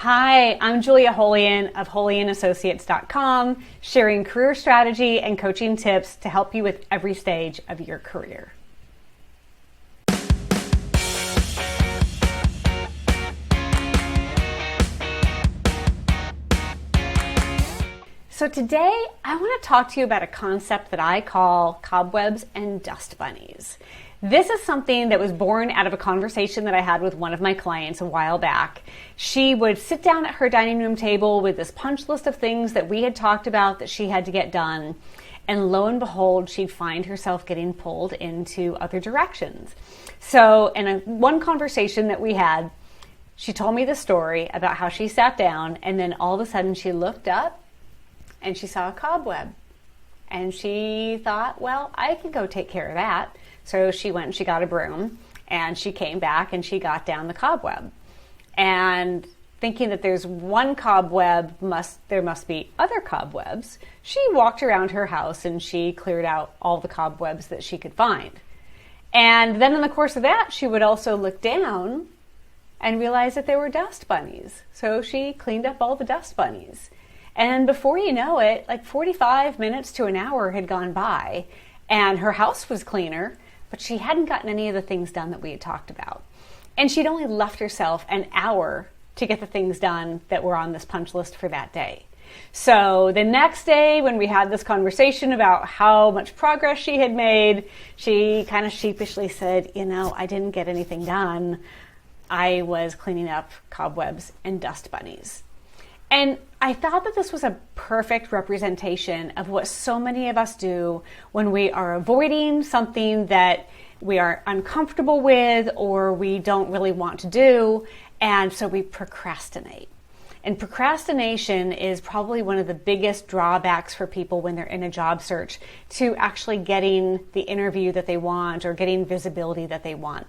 Hi, I'm Julia Holian of HolianAssociates.com, sharing career strategy and coaching tips to help you with every stage of your career. So today I want to talk to you about a concept that I call cobwebs and dust bunnies. This is something that was born out of a conversation that I had with one of my clients a while back. She would sit down at her dining room table with this punch list of things that we had talked about that she had to get done. And lo and behold, she'd find herself getting pulled into other directions. So in one conversation that we had, she told me the story about how she sat down and then all of a sudden she looked up and she saw a cobweb. And she thought, well, I could go take care of that. So she went and she got a broom and she came back and she got down the cobweb. And thinking that there's one cobweb, there must be other cobwebs, she walked around her house and she cleared out all the cobwebs that she could find. And then in the course of that, she would also look down and realize that there were dust bunnies. So she cleaned up all the dust bunnies. And before you know it, like 45 minutes to an hour had gone by and her house was cleaner, but she hadn't gotten any of the things done that we had talked about. And she'd only left herself an hour to get the things done that were on this punch list for that day. So the next day when we had this conversation about how much progress she had made, she kind of sheepishly said, I didn't get anything done. I was cleaning up cobwebs and dust bunnies. And I thought that this was a perfect representation of what so many of us do when we are avoiding something that we are uncomfortable with or we don't really want to do, and so we procrastinate. And procrastination is probably one of the biggest drawbacks for people when they're in a job search to actually getting the interview that they want or getting visibility that they want.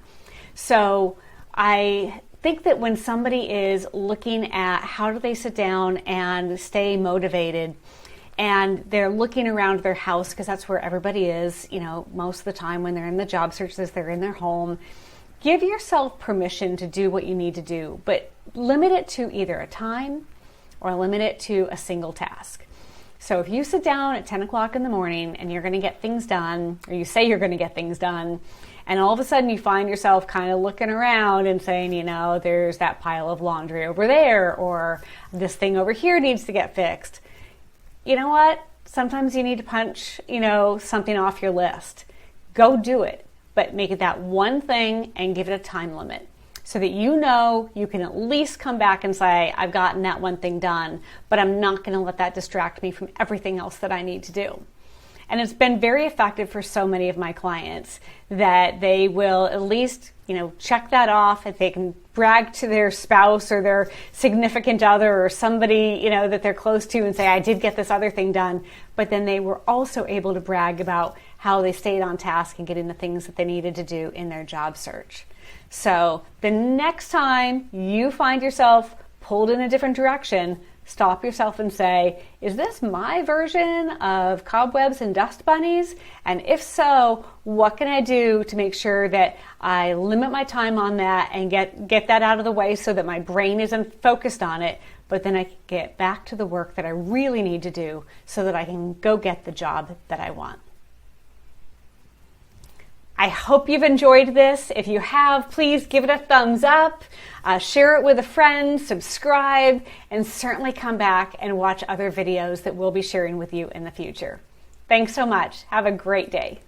So I think that when somebody is looking at how do they sit down and stay motivated and they're looking around their house, because that's where everybody is, most of the time when they're in the job searches, they're in their home. Give yourself permission to do what you need to do, but limit it to either a time or limit it to a single task. So if you sit down at 10 o'clock in the morning and you're going to get things done, or you say you're going to get things done, and all of a sudden you find yourself kind of looking around and saying, there's that pile of laundry over there, or this thing over here needs to get fixed. You know what? Sometimes you need to punch, something off your list. Go do it, but make it that one thing and give it a time limit so that you can at least come back and say, I've gotten that one thing done, but I'm not going to let that distract me from everything else that I need to do. And it's been very effective for so many of my clients that they will at least, check that off. If they can brag to their spouse or their significant other or somebody, that they're close to and say, I did get this other thing done. But then they were also able to brag about how they stayed on task and getting the things that they needed to do in their job search. So the next time you find yourself pulled in a different direction, stop yourself and say, is this my version of cobwebs and dust bunnies? And if so, what can I do to make sure that I limit my time on that and get that out of the way so that my brain isn't focused on it, but then I can get back to the work that I really need to do so that I can go get the job that I want. I hope you've enjoyed this. If you have, please give it a thumbs up, share it with a friend, subscribe, and certainly come back and watch other videos that we'll be sharing with you in the future. Thanks so much. Have a great day.